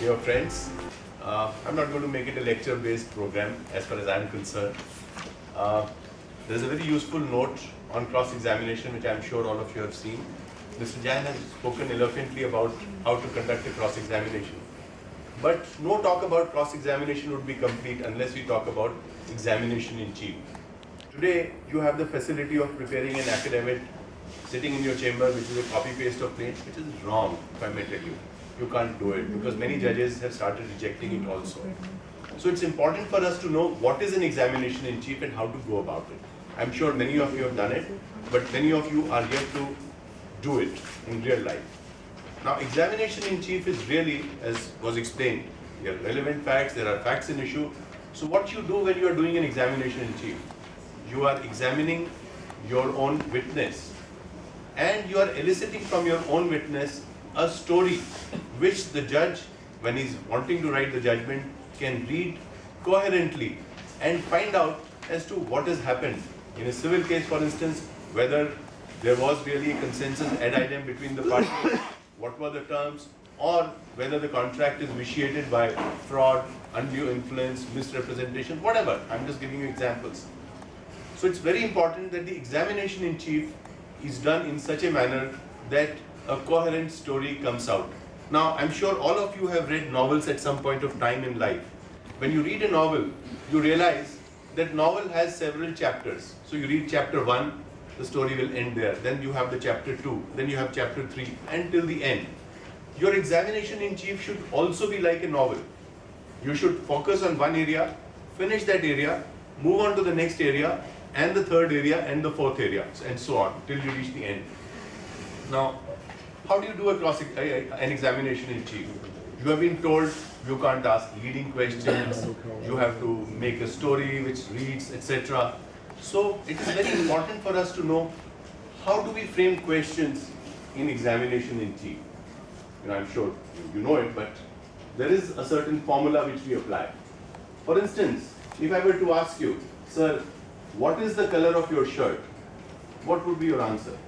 dear friends. I'm not going to make it a lecture-based program as far as I'm concerned. There's a very useful note on cross-examination which I'm sure all of you have seen. Mr. Jain has spoken eloquently about how to conduct a cross-examination. But no talk about cross-examination would be complete unless we talk about examination in chief. Today, you have the facility of preparing an academic sitting in your chamber, which is a copy-paste of plates, which is wrong, if I may tell you. You can't do it because many judges have started rejecting it also. So it's important for us to know what is an examination in chief and how to go about it. I'm sure many of you have done it, but many of you are yet to do it in real life. Now, examination in chief is really, as was explained, there are relevant facts, there are facts in issue. So what you do when you are doing an examination in chief, you are examining your own witness and you are eliciting from your own witness a story which the judge, when he's wanting to write the judgment, can read coherently and find out as to what has happened. In a civil case, for instance, whether there was really a consensus ad idem between the parties, what were the terms, or whether the contract is vitiated by fraud, undue influence, misrepresentation, whatever. I'm just giving you examples. So it's very important that the examination in chief is done in such a manner that a coherent story comes out. Now, I'm sure all of you have read novels at some point of time in life. When you read a novel, you realize that novel has several chapters. So you read chapter 1, the story will end there. Then you have the chapter 2, then you have chapter 3, until the end. Your examination in chief should also be like a novel. You should focus on one area, finish that area, move on to the next area, and the third area, and the fourth area, and so on, till you reach the end. Now, how do you do an examination in chief? You have been told you can't ask leading questions, you have to make a story which reads, etc. So it is very important for us to know how do we frame questions in examination in chief. I'm sure you know it, but there is a certain formula which we apply. For instance, if I were to ask you, sir, what is the color of your shirt? What would be your answer?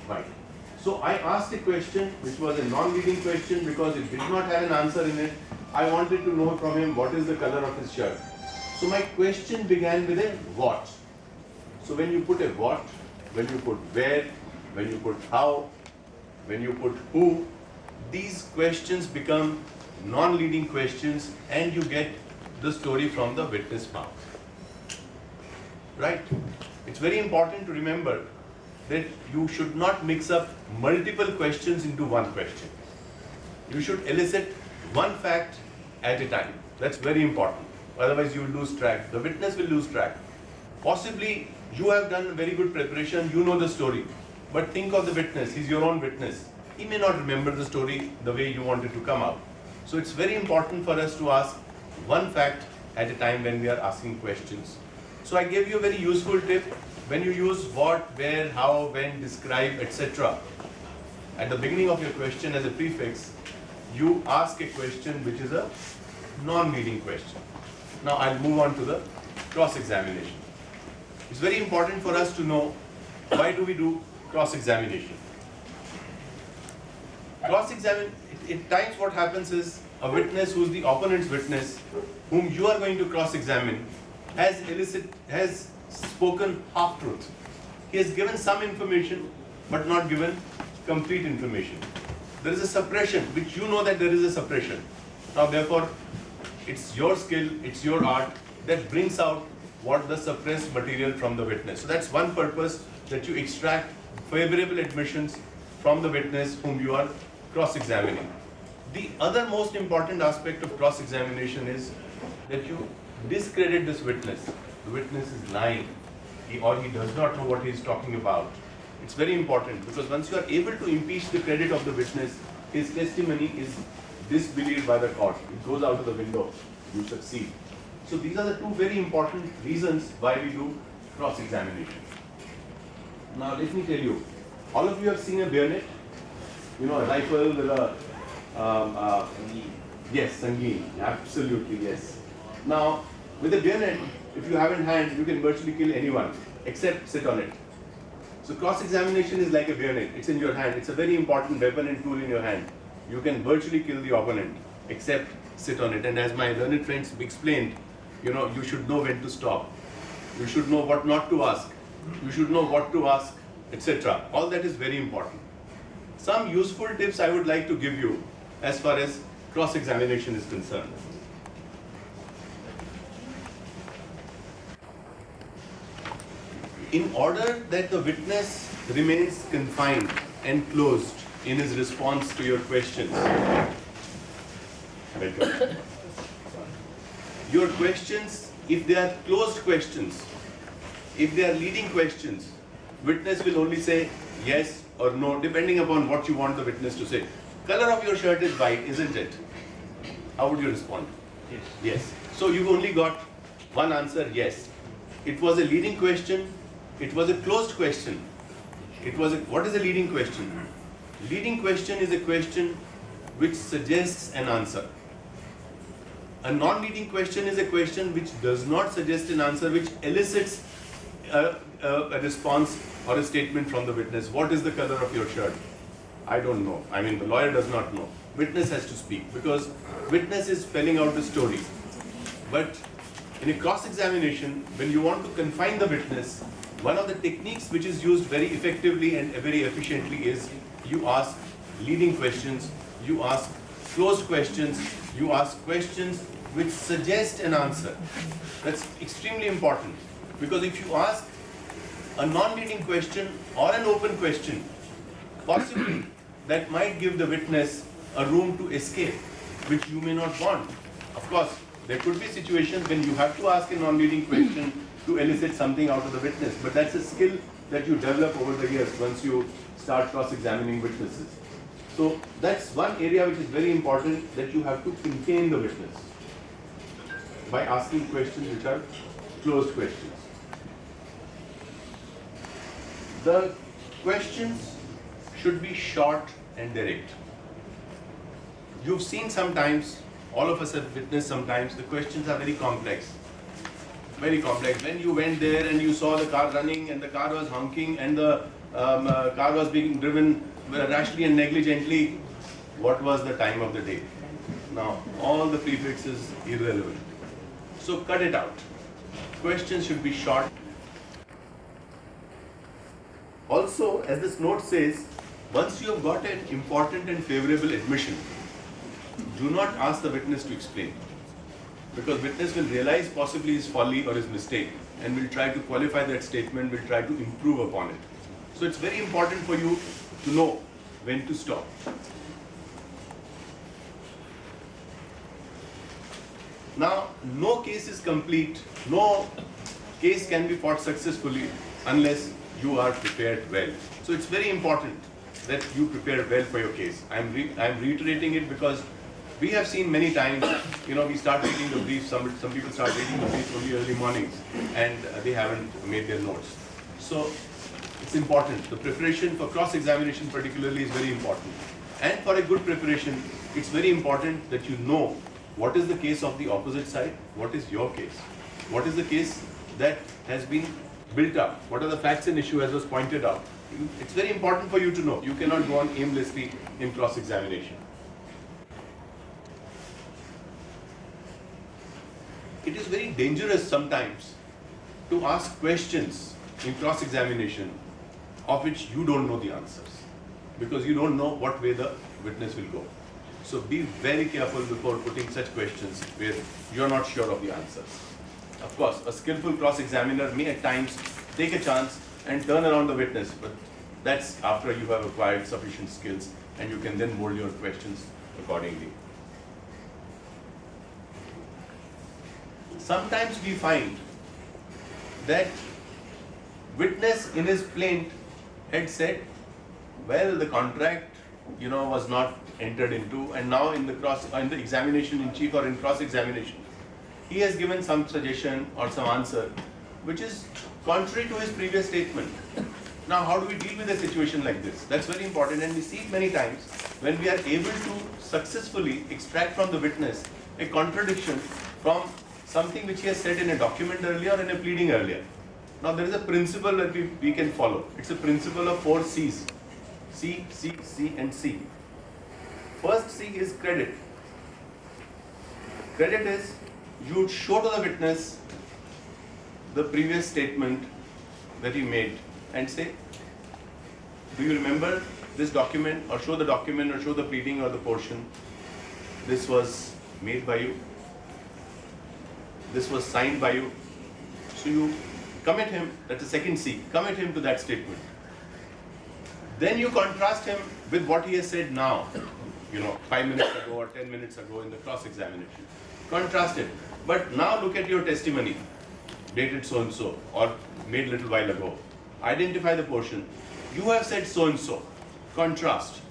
White. So I asked a question which was a non-leading question because it did not have an answer in it. I wanted to know from him what is the color of his shirt. So my question began with a what. So when you put a what, when you put where, when you put how, when you put who, these questions become non-leading questions and you get the story from the witness mouth. Right? It's very important to remember that you should not mix up multiple questions into one question. You should elicit one fact at a time. That's very important. Otherwise you will lose track. The witness will lose track. Possibly you have done very good preparation, you know the story. But think of the witness, he's your own witness. He may not remember the story the way you want it to come out. So it's very important for us to ask one fact at a time when we are asking questions. So I gave you a very useful tip. When you use what, where, how, when, describe, etc. at the beginning of your question as a prefix, you ask a question which is a non-leading question. Now I'll move on to the cross-examination. It's very important for us to know why do we do cross-examination. At times what happens is a witness who is the opponent's witness, whom you are going to cross-examine, has spoken half-truth. He has given some information but not given complete information. There is a suppression, which you know that there is a suppression. Now therefore, it's your skill, it's your art that brings out what the suppressed material from the witness. So that's one purpose, that you extract favorable admissions from the witness whom you are cross-examining. The other most important aspect of cross-examination is that you discredit this witness. The witness is lying, he does not know what he is talking about. It's very important because once you are able to impeach the credit of the witness, his testimony is disbelieved by the court. It goes out of the window. You succeed. So these are the two very important reasons why we do cross-examination. Now let me tell you, all of you have seen a bayonet, a rifle with a yes, Sangeet, absolutely yes. Now with a bayonet, if you have in hand, you can virtually kill anyone except sit on it. So cross-examination is like a bayonet. It's in your hand. It's a very important weapon and tool in your hand. You can virtually kill the opponent. except sit on it. And as my learned friends explained, you should know when to stop. You should know what not to ask. You should know what to ask, etc. All that is very important. Some useful tips I would like to give you as far as cross-examination is concerned. In order that the witness remains confined and closed in his response to your questions, your questions, if they are closed questions, if they are leading questions, witness will only say yes or no, depending upon what you want the witness to say. Color of your shirt is white, isn't it? How would you respond? Yes. Yes. So you've only got one answer, yes. It was a leading question. It was a closed question. What is a leading question? Leading question is a question which suggests an answer. A non-leading question is a question which does not suggest an answer, which elicits a response or a statement from the witness. What is the color of your shirt? I don't know. I mean, the lawyer does not know. Witness has to speak because witness is spelling out the story. But in a cross-examination, when you want to confine the witness, one of the techniques which is used very effectively and very efficiently is you ask leading questions, you ask closed questions, you ask questions which suggest an answer. That's extremely important because if you ask a non-leading question or an open question, possibly that might give the witness a room to escape, which you may not want. Of course, there could be situations when you have to ask a non-leading question to elicit something out of the witness, but that's a skill that you develop over the years once you start cross-examining witnesses. So that's one area which is very important, that you have to contain the witness by asking questions which are closed questions. The questions should be short and direct. You've seen sometimes, all of us have witnessed sometimes, the questions are very complex. Very complex. When you went there and you saw the car running and the car was honking and the car was being driven rashly and negligently, what was the time of the day? Now, all the prefixes irrelevant. So cut it out. Questions should be short. Also, as this note says, once you have got an important and favorable admission, do not ask the witness to explain. Because witness will realize possibly his folly or his mistake and will try to qualify that statement, will try to improve upon it. So it's very important for you to know when to stop. Now, no case is complete, no case can be fought successfully unless you are prepared well. So it's very important that you prepare well for your case. I'm reiterating it because we have seen many times, we start reading the brief, some people start reading the brief only early mornings and they haven't made their notes. So it's important. The preparation for cross-examination particularly is very important. And for a good preparation, it's very important that you know what is the case of the opposite side, what is your case, what is the case that has been built up, what are the facts and issue as was pointed out. It's very important for you to know. You cannot go on aimlessly in cross-examination. It is very dangerous sometimes to ask questions in cross-examination of which you don't know the answers because you don't know what way the witness will go. So be very careful before putting such questions where you're not sure of the answers. Of course, a skillful cross-examiner may at times take a chance and turn around the witness, but that's after you have acquired sufficient skills and you can then mold your questions accordingly. Sometimes we find that witness in his plaint had said, well, the contract, was not entered into, and now in the examination in chief or in cross-examination, he has given some suggestion or some answer which is contrary to his previous statement. Now, how do we deal with a situation like this? That's very important, and we see it many times when we are able to successfully extract from the witness a contradiction from something which he has said in a document earlier or in a pleading earlier. Now, there is a principle that we can follow. It's a principle of 4 C's. C, C, C, and C. First C is credit. Credit is you show to the witness the previous statement that he made and say, do you remember this document, or show the document, or show the pleading or the portion. This was made by you. This was signed by you. So you commit him, that's the second C, commit him to that statement. Then you contrast him with what he has said now, 5 minutes ago or 10 minutes ago in the cross-examination. Contrast it. But now look at your testimony, dated so-and-so or made a little while ago. Identify the portion. You have said so-and-so. Contrast.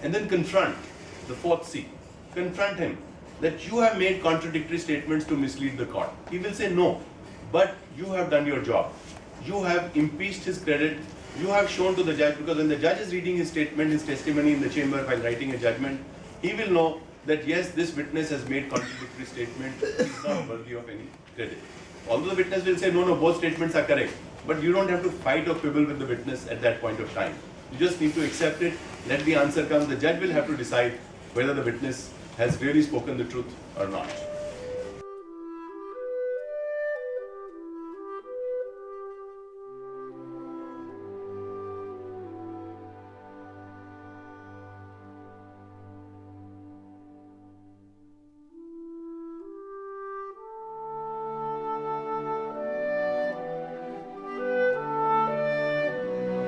And then confront, the fourth C. Confront him that you have made contradictory statements to mislead the court. He will say no, but you have done your job. You have impeached his credit. You have shown to the judge, because when the judge is reading his statement, his testimony in the chamber while writing a judgment, he will know that yes, this witness has made contradictory statement, he is not worthy of any credit. Although the witness will say, no, both statements are correct, but you don't have to fight or quibble with the witness at that point of time. You just need to accept it, let the answer come. The judge will have to decide whether the witness has really spoken the truth or not.